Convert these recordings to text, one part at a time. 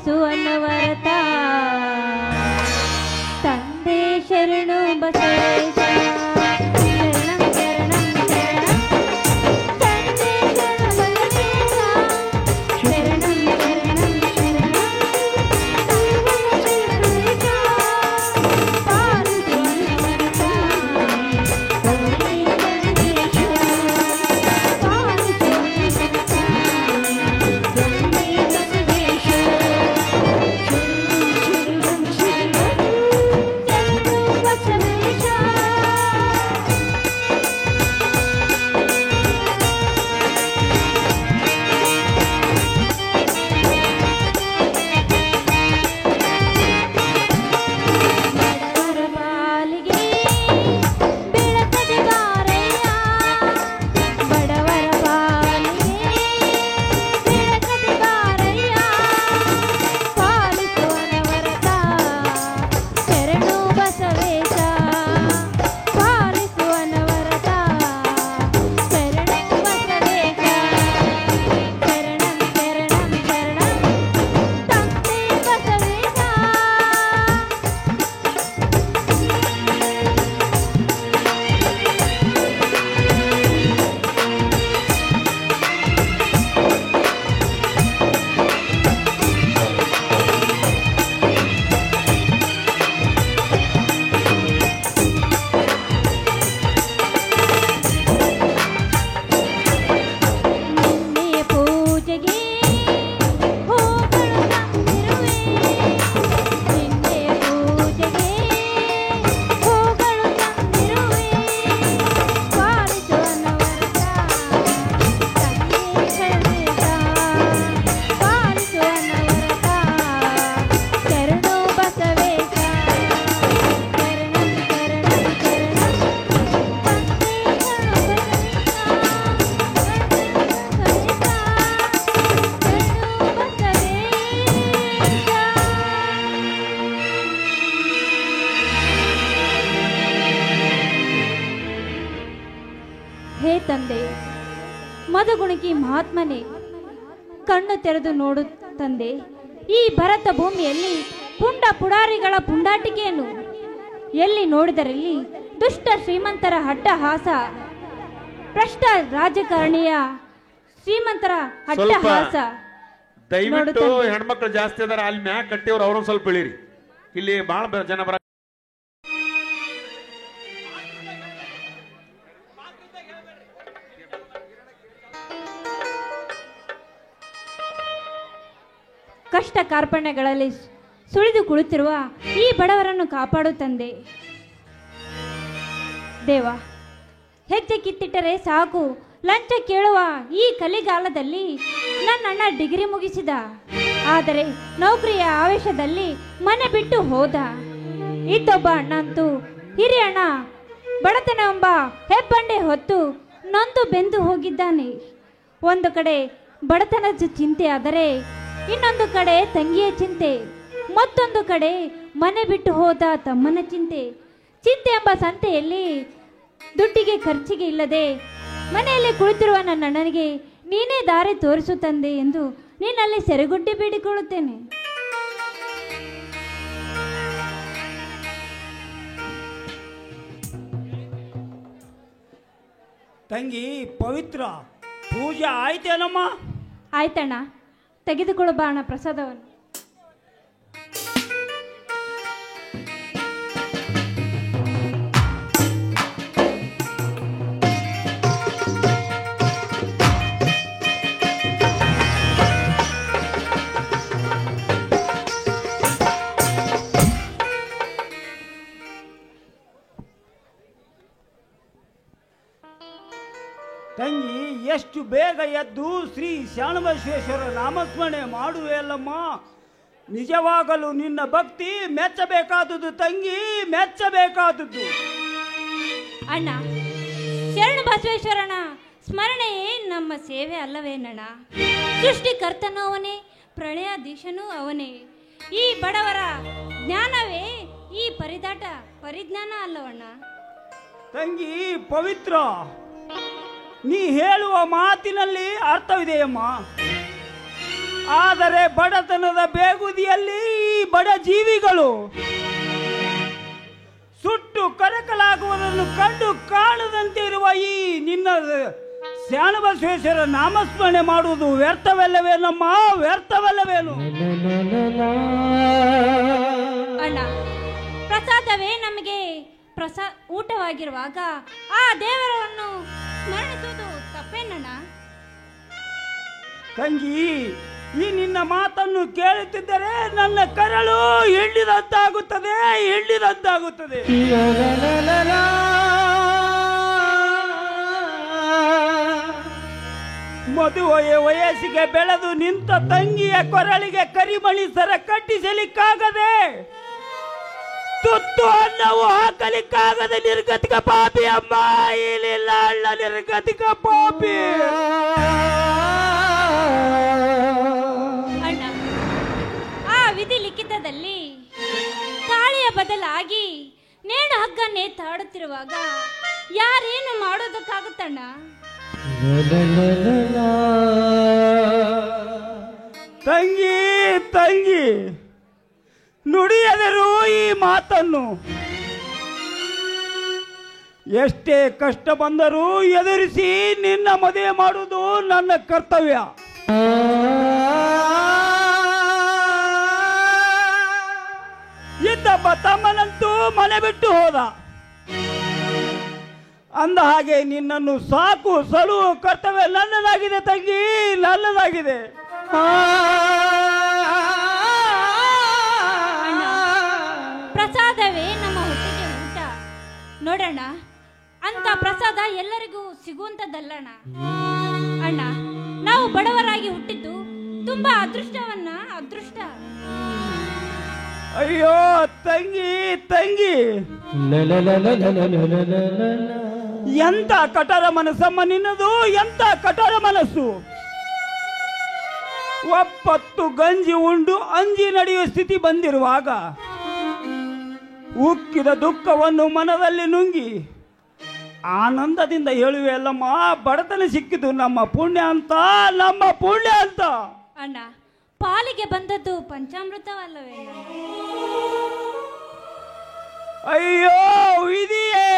ಪಾಲಿಸು ಅನ್ನವರತ ತಂದೆ ಶರಣು ಬಸವೇಶ ಶರಣಂ ಶರಣಂ ಶರಣಂ ತಂದೆ ಶರಣು ಬಸವೇಶ ಶರಣಂ ಶರಣಂ ಶರಣಂ ಪಾಲಿಸು ಅನ್ನವರತ ತಂದೆ ಮದಗುಣಿಕಿ ಮಹಾತ್ಮನೇ ಕಣ್ಣು ತೆರೆದು ನೋಡು ತಂದೆ. ಈ ಭರತ ಭೂಮಿಯಲ್ಲಿ ಪುಂಡ ಪುಡಾರಿಗಳ ಪುಂಡಾಟಿಕೆಯನ್ನು ಎಲ್ಲಿ ನೋಡಿದರಲ್ಲಿ ದುಷ್ಟ ಶ್ರೀಮಂತರ ಹಟ್ಟಹಾಸ, ಭ್ರಷ್ಟ ರಾಜಕಾರಣಿಯ ಶ್ರೀಮಂತರ ಹಟ್ಟಹಾಸ. ದಯವಿಟ್ಟು ಹೆಣ್ಮಕ್ಳು ಜಾಸ್ತಿ ಅದಾರ ಅಲ್ಲಿ ಮ್ಯಾಗ ಕಟ್ಟಿವ್ರು ಅವ್ರೊಂದ್ ಸ್ವಲ್ಪ ಇಳಿರಿ. ಇಲ್ಲಿ ಬಹಳ ಜನ ಬರ ಕಷ್ಟ ಕಾರ್ಪಣ್ಯಗಳಲ್ಲಿ ಸುಳಿದು ಕುಳಿತಿರುವ ಈ ಬಡವರನ್ನು ಕಾಪಾಡು ತಂದೆ. ದೇವ, ಹೆಜ್ಜೆ ಕಿತ್ತಿಟ್ಟರೆ ಸಾಕು ಲಂಚ ಕೇಳುವ ಈ ಕಲಿಗಾಲದಲ್ಲಿ ನನ್ನಣ್ಣ ಡಿಗ್ರಿ ಮುಗಿಸಿದ, ಆದರೆ ನೌಕರಿಯ ಆವೇಶದಲ್ಲಿ ಮನೆ ಬಿಟ್ಟು ಹೋದ. ಇದ್ದೊಬ್ಬ ಅಣ್ಣಂತೂ ಹಿರಿಯಣ್ಣ ಬಡತನವೆಂಬ ಹೆಬ್ಬಂಡೆ ಹೊತ್ತು ನೊಂದು ಬೆಂದು ಹೋಗಿದ್ದಾನೆ. ಒಂದು ಕಡೆ ಬಡತನದ ಚಿಂತೆ ಆದರೆ ಇನ್ನೊಂದು ಕಡೆ ತಂಗಿಯ ಚಿಂತೆ, ಮತ್ತೊಂದು ಕಡೆ ಮನೆ ಬಿಟ್ಟು ಹೋದ ತಮ್ಮನ ಚಿಂತೆ. ಚಿಂತೆ ಎಂಬ ಸಂತೆಯಲ್ಲಿ ದುಡ್ಡಿಗೆ ಖರ್ಚಿಗೆ ಇಲ್ಲದೆ ಮನೆಯಲ್ಲಿ ಕುಳಿತಿರುವ ನನ್ನ ಅಣ್ಣನಿಗೆ ನೀನೇ ದಾರಿ ತೋರಿಸು ತಂದೆ ಎಂದು ನೀನಲ್ಲಿ ಸೆರೆಗುಡ್ಡಿ ಬೇಡಿಕೊಳ್ಳುತ್ತೇನೆ. ತಂಗಿ ಪವಿತ್ರ, ಪೂಜೆ ಆಯ್ತೇನಮ್ಮ? ಆಯ್ತಣ್ಣ, ತೆಗೆದುಕೊಳ್ಳು ಬಾಣ ಪ್ರಸಾದವನ್ನು. ತಂಗಿ, ಎಷ್ಟು ಬೇಗ ಎದ್ದು ಶ್ರೀ ಶರಣಬಸವೇಶ್ವರ ನಾಮಸ್ಮರಣೆ ಮಾಡುವೆಯಲ್ಲಮ್ಮ. ನಿಜವಾಗಲು ನಿನ್ನ ಭಕ್ತಿ ಮೆಚ್ಚಬೇಕಾದದ್ದು ತಂಗಿ, ಮೆಚ್ಚಬೇಕಾದದ್ದು. ಅಣ್ಣ, ಶರಣ ಬಸವೇಶ್ವರನ ಸ್ಮರಣೆಯೇ ನಮ್ಮ ಸೇವೆ ಅಲ್ಲವೇನಣ್ಣ? ಸೃಷ್ಟಿಕರ್ತನೂ ಅವನೇ, ಪ್ರಳಯಾಧೀಶನೂ ಅವನೇ. ಈ ಬಡವರ ಜ್ಞಾನವೇ ಈ ಪರಿಜ್ಞಾನ ಅಲ್ಲವಣ್ಣ? ತಂಗಿ ಪವಿತ್ರ, ನೀ ಹೇಳುವ ಮಾತಿನಲ್ಲಿ ಅರ್ಥವಿದೆಯಮ್ಮ. ಆದರೆ ಬಡತನದ ಬೇಗುದಿಯಲ್ಲಿ ಈ ಬಡ ಜೀವಿಗಳು ಸುಟ್ಟು ಕರಕಲಾಗುವುದನ್ನು ಕಂಡು ಕಾಣದಂತೆ ಇರುವ ಈ ನಿನ್ನ ಶರಣಬಸವೇಶ್ವರ ನಾಮಸ್ಮರಣೆ ಮಾಡುವುದು ವ್ಯರ್ಥವಲ್ಲವೇನಮ್ಮ, ವ್ಯರ್ಥವಲ್ಲವೇನು? ಅಣ್ಣ, ಪ್ರಸಾದವೇ ನಮಗೆ ಊಟವಾಗಿರುವಾಗ ಆ ದೇವರನ್ನು ಸ್ಮರಿಸುವುದು ತಪ್ಪೇನಣ್ಣ? ತಂಗಿ, ಈ ನಿನ್ನ ಮಾತನ್ನು ಕೇಳುತ್ತಿದ್ದರೆ ನನ್ನ ಕರಳು ಎಳ್ಳಿದಂತಾಗುತ್ತದೆ, ಎಳ್ಳಿದಂತಾಗುತ್ತದೆ. ಮದುವೆಯ ವಯಸ್ಸಿಗೆ ಬೆಳೆದು ನಿಂತ ತಂಗಿಯ ಕೊರಳಿಗೆ ಕರಿಮಣಿ ಸರ ಕಟ್ಟಿಸಲಿಕ್ಕಾಗದೆ, ತುತ್ತು ಅನ್ನವು ಹಾಕಲಿಕ್ಕಾಗದ ನಿರ್ಗತಿಕ ಪಾಪಿ ಅಮ್ಮ, ಇಲ್ಲಿಲ್ಲ ಅಲ್ಲ ನಿರ್ಗತಿಕ ಪಾಪಿ. ಅಣ್ಣ, ಆ ವಿಧಿ ಲಿಖಿತದಲ್ಲಿ ತಾಳಿಯ ಬದಲಾಗಿ ನೇಣು ಹಗ್ಗ ನೇತಾಡುತ್ತಿರುವಾಗ ಯಾರೇನು ಮಾಡೋದಕ್ಕಾಗುತ್ತಣ್ಣ? ತಂಗಿ ತಂಗಿ, ನುಡಿಯದರು ಈ ಮಾತನ್ನು. ಎಷ್ಟೇ ಕಷ್ಟ ಬಂದರೂ ಎದುರಿಸಿ ನಿನ್ನ ಮದುವೆ ಮಾಡುವುದು ನನ್ನ ಕರ್ತವ್ಯ. ಇದ್ದಬ್ಬ ತಮ್ಮನಂತೂ ಮನೆ ಬಿಟ್ಟು ಹೋದ. ಅಂದ ಹಾಗೆ ನಿನ್ನನ್ನು ಸಾಕು ಸಲುವ ಕರ್ತವ್ಯ ನನ್ನದಾಗಿದೆ ತಂಗಿ, ನನ್ನದಾಗಿದೆ. ಪ್ರಸಾದವೇ ನಮ್ಮ ಹೊಟ್ಟೆಗೆ ಊಟ. ನೋಡೋಣ, ಅಂತ ಪ್ರಸಾದ ಎಲ್ಲರಿಗೂ ಸಿಗುವಂತದ್ದಲ್ಲಣ್ಣ. ಅಣ್ಣ, ನಾವು ಬಡವರಾಗಿ ಹುಟ್ಟಿದ್ದು ತುಂಬಾ ಅದೃಷ್ಟ. ಅಯ್ಯೋ ತಂಗಿ ತಂಗಿ, ಎಂತ ಕಠೋರ ಮನಸ್ಸಮ್ಮ ನಿನ್ನದು, ಎಂತ ಕಠೋರ ಮನಸ್ಸು. ಒಪ್ಪತ್ತು ಗಂಜಿ ಉಂಡು ಅಂಜಿ ನಡೆಯುವ ಸ್ಥಿತಿ ಬಂದಿರುವಾಗ ಉಕ್ಕಿದ ದುಃಖವನ್ನು ಮನದಲ್ಲಿ ನುಂಗಿ ಆನಂದದಿಂದ ಹೇಳುವೆ ಅಲ್ಲಮ್ಮ, ಬಡತನ ಸಿಕ್ಕಿದ್ದು ನಮ್ಮ ಪುಣ್ಯ ಅಂತ, ನಮ್ಮ ಪುಣ್ಯ ಅಂತ. ಅಣ್ಣ, ಪಾಲಿಗೆ ಬಂದದ್ದು ಪಂಚಾಮೃತವಲ್ಲವೇ? ಅಯ್ಯೋ ವಿಧಿಯೇ,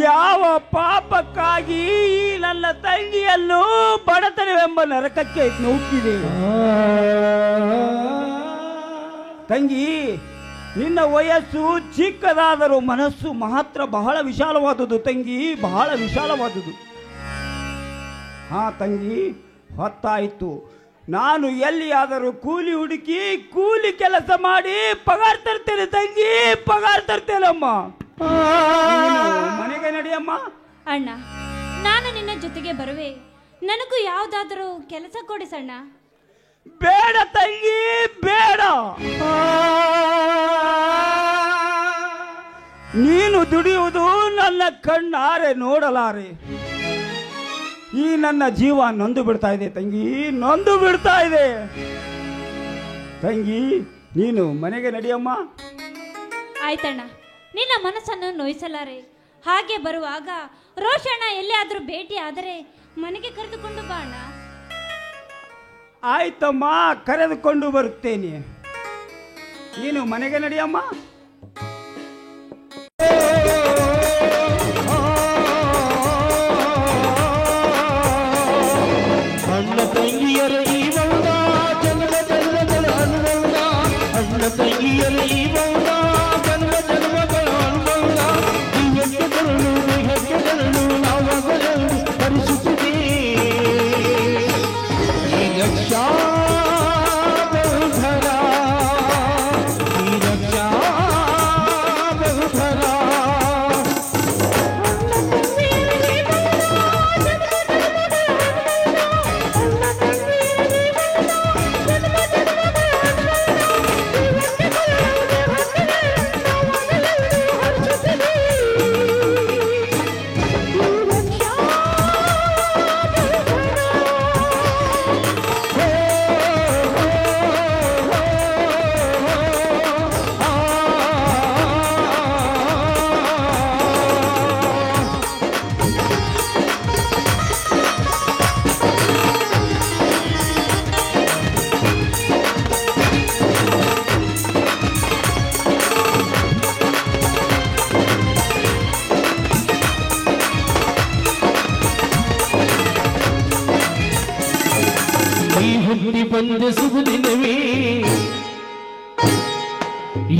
ಯಾವ ಪಾಪಕ್ಕಾಗಿ ಈ ನನ್ನ ತಂಗಿಯನ್ನು ಬಡತನವೆಂಬ ನರಕಕ್ಕೆ ನೂಕಿದೆ. ತಂಗಿ, ನಿನ್ನ ವಯಸ್ಸು ಚಿಕ್ಕದಾದರೂ ಮನಸ್ಸು ಮಾತ್ರ ಬಹಳ ವಿಶಾಲವಾದುದು ತಂಗಿ, ಬಹಳ ವಿಶಾಲವಾದುದು. ಹಾ ತಂಗಿ, ಹೊತ್ತಾಯಿತು. ನಾನು ಎಲ್ಲಿಯಾದರೂ ಕೂಲಿ ಹುಡುಕಿ ಕೂಲಿ ಕೆಲಸ ಮಾಡಿ ಪಗಾರ ತರ್ತೇನೆ ತಂಗಿ, ಪಗಾರ ತರ್ತೇನಮ್ಮ. ಮನೆಗೆ ನಡಿಯಮ್ಮ. ಅಣ್ಣ, ನಾನು ನಿನ್ನ ಜೊತೆಗೆ ಬರುವೆ. ನನಗೂ ಯಾವುದಾದರೂ ಕೆಲಸ ಕೊಡಿಸಣ್ಣ. ಬೇಡ ತಂಗಿ, ಬೇಡ. ನೀನು ದುಡಿಯುವುದು ನನ್ನ ಕಣ್ಣಾರೆ ನೋಡಲಾರೆ. ಈ ನನ್ನ ಜೀವ ನೊಂದು ಬಿಡ್ತಾ ಇದೆ ತಂಗಿ, ನೊಂದು ಬಿಡ್ತಾ ಇದೆ. ತಂಗಿ, ನೀನು ಮನೆಗೆ ನಡಿಯಮ್ಮ. ಆಯ್ತಣ್ಣ, ನಿನ್ನ ಮನಸ್ಸನ್ನು ನೋಯಿಸಲಾರೆ. ಹಾಗೆ ಬರುವಾಗ ರೋಷಣ್ಣ ಎಲ್ಲಿಯಾದರೂ ಭೇಟಿ ಆದರೆ ಮನೆಗೆ ಕರೆದುಕೊಂಡು ಬಾ ಅಣ್ಣ. ಆಯ್ತಮ್ಮ, ಕರೆದುಕೊಂಡು ಬರುತ್ತೇನೆ. ನೀನು ಮನೆಗೆ ನಡಿಯಮ್ಮ. ಅಣ್ಣ ತಂಗಿಯರ ಈ ಬೌದ ಜನ್ಮ ಜನ್ಮಗಳ ಅನುಬೌದ, ಅಣ್ಣ ತಂಗಿಯರ ಈ ಬೌದ ಜನ್ಮ ಜನ್ಮಗಳ ಅನುಬೌದ. ದೇಹಕ್ಕೆ ಬರಲು ದೇಹಕ್ಕೆ ಬರಲು ನಾವಾಗಲು ಪರಿಸುತ್ತಿದೆ ಈ ರಕ್ಷಾ ಬಂಧನ, ಈ ರಕ್ಷಾ ಹುಟ್ಟಿ ಬಂದ ಸುಗುದಿನವೇ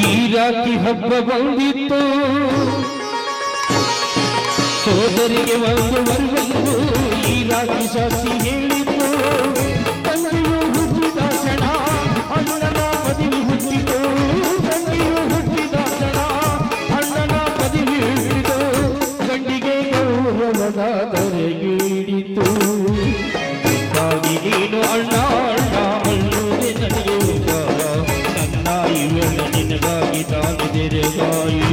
ಈ ರಾಖಿ ಹಬ್ಬ ಬಂದಿತ್ತು ಸೋದರಿಗೆ ಒಂದು ವರ್ಗವು ಈ ರಾಖಿ ಸಾಕ್ಷಿ ಹೇಳಿತ್ತು ತಂದೆಯು ಹುಟ್ಟಿದ ಕ್ಷಣ ಅಣ್ಣನ ಪದವಿ ಹುಟ್ಟಿತು ತಂದೆಯು ಹುಟ್ಟಿದ ಕ್ಷಣ ಅಣ್ಣನ ಪದವಿ ಹುಟ್ಟಿತು ಗಂಡಿಗೆ ಗೌರವದ ದರೆಗೀಡಿತು ಹಾಗೆ ನೀನು ಅಣ್ಣ ಅಣ್ಣ ಅನ್ನೋದೆ ನನಗೆ ಉಪಕಾರ ನನ್ನ ಇವೆಲ್ಲ ನಿನಗಾಗಿ ತಾನಿದೆರೆಗಾಯಿ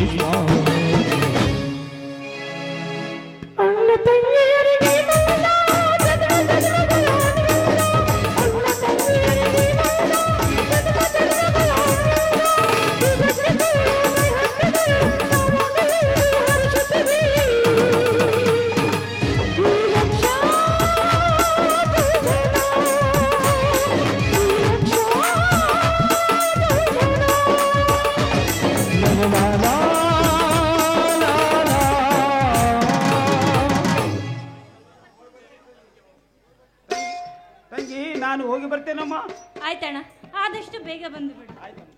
ತಂಗಿ ನಾನು ಹೋಗಿ ಬರ್ತೇನಮ್ಮ. ಆಯ್ತಣ್ಣ, ಆದಷ್ಟು ಬೇಗ ಬಂದು ಬಿಡು. ಆಯ್ತಮ್ಮ.